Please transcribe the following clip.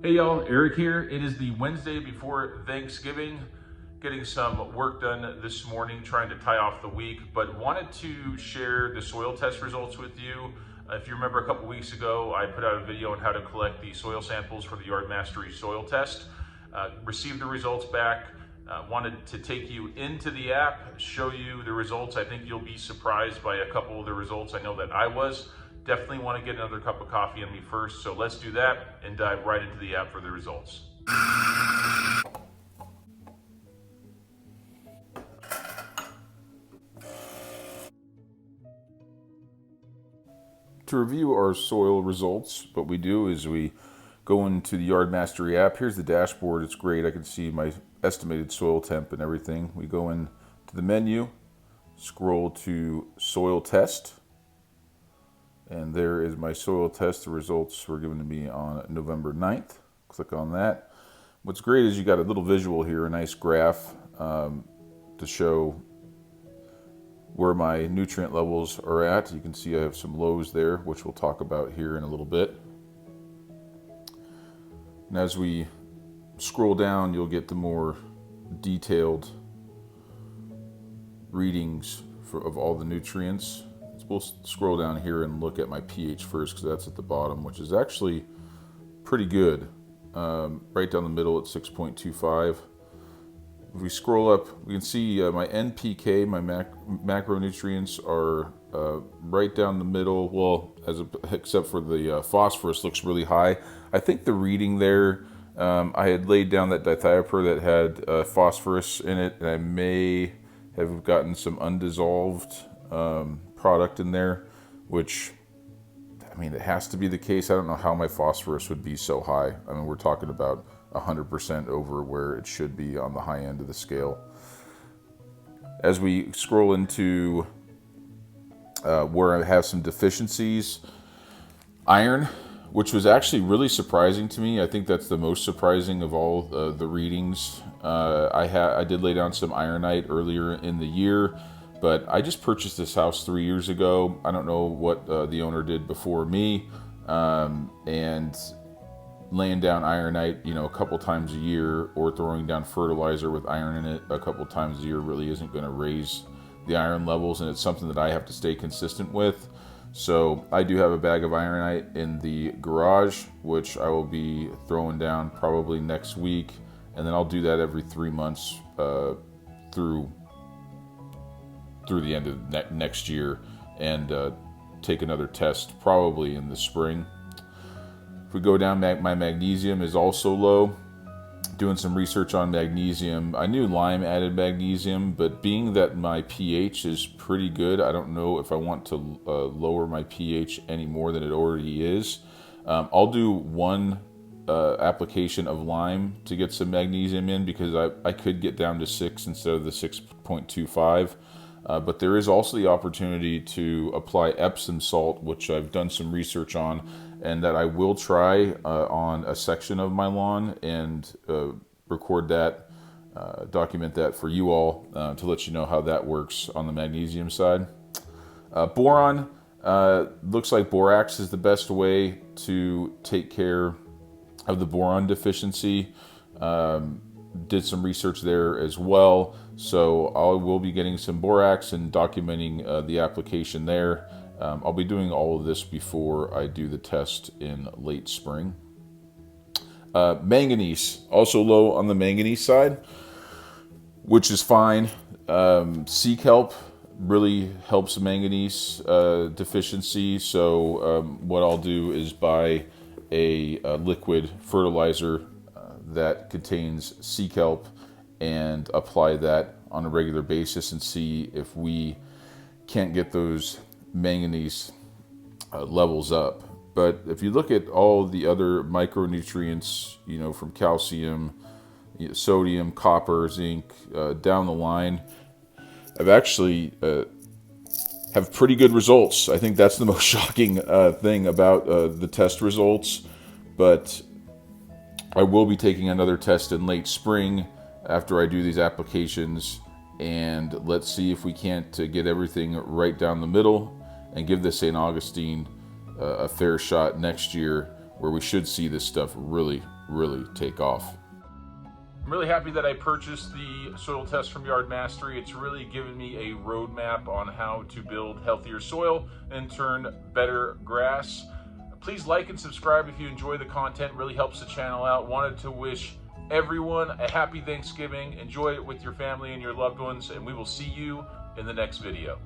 Hey y'all, Eric here. It is the Wednesday before Thanksgiving. Getting some work done this morning, trying to tie off the week, but wanted to share the soil test results with you. If you remember a couple weeks ago, I put out a video on how to collect the soil samples for the Yard Mastery soil test. Received the results back. Wanted to take you into the app, show you the results. I think you'll be surprised by a couple of the results. I know that I was. Definitely want to get another cup of coffee in me first, so let's do that and dive right into the app for the results. To review our soil results, what we do is we go into the Yard Mastery app. Here's the dashboard. It's great. I can see my estimated soil temp and everything. We go into the menu, scroll to soil test, and there is my soil test. The results were given to me on November 9th. Click on that. What's great is you got a little visual here, a nice graph to show where my nutrient levels are at. You can see I have some lows there, which we'll talk about here in a little bit. And as we scroll down, you'll get the more detailed readings of all the nutrients. We'll scroll down here and look at my pH first, because that's at the bottom, which is actually pretty good. Right down the middle at 6.25. If we scroll up, we can see my NPK, my macronutrients are right down the middle. Well, except for the phosphorus looks really high. I think the reading there, I had laid down that dithiopur that had phosphorus in it, and I may have gotten some undissolved product in there, which, I mean, it has to be the case. I don't know how my phosphorus would be so high. I mean, we're talking about 100% over where it should be on the high end of the scale. As we scroll into where I have some deficiencies, iron, which was actually really surprising to me. I think that's the most surprising of all the readings. I did lay down some ironite earlier in the year, but I just purchased this house 3 years ago. I don't know what the owner did before me, and laying down ironite, a couple times a year, or throwing down fertilizer with iron in it a couple times a year really isn't going to raise the iron levels, and it's something that I have to stay consistent with. So I do have a bag of ironite in the garage, which I will be throwing down probably next week, and then I'll do that every 3 months through the end of next year, and take another test probably in the spring. If we go down, my magnesium is also low. Doing some research on magnesium. I knew lime added magnesium, but being that my pH is pretty good, I don't know if I want to lower my pH any more than it already is. I'll do one application of lime to get some magnesium in, because I could get down to 6 instead of the 6.25. But there is also the opportunity to apply Epsom salt, which I've done some research on, and that I will try on a section of my lawn, and record that, document that for you all, to let you know how that works on the magnesium side. Boron, looks like borax is the best way to take care of the boron deficiency. Did some research there as well, so I will be getting some borax and documenting the application there. I'll be doing all of this before I do the test in late spring. Manganese, also low on the manganese side, which is fine. Sea kelp really helps manganese deficiency, so what I'll do is buy a liquid fertilizer that contains sea kelp and apply that on a regular basis, and see if we can't get those manganese levels up. But if you look at all the other micronutrients, from calcium, sodium, copper, zinc, down the line, I've actually have pretty good results. I think that's the most shocking thing about the test results. But I will be taking another test in late spring after I do these applications, and let's see if we can't get everything right down the middle and give the St. Augustine a fair shot next year where we should see this stuff really, really take off. I'm really happy that I purchased the soil test from Yard Mastery. It's really given me a roadmap on how to build healthier soil and turn better grass. Please like and subscribe if you enjoy the content. It really helps the channel out. Wanted to wish everyone a happy Thanksgiving. Enjoy it with your family and your loved ones, and we will see you in the next video.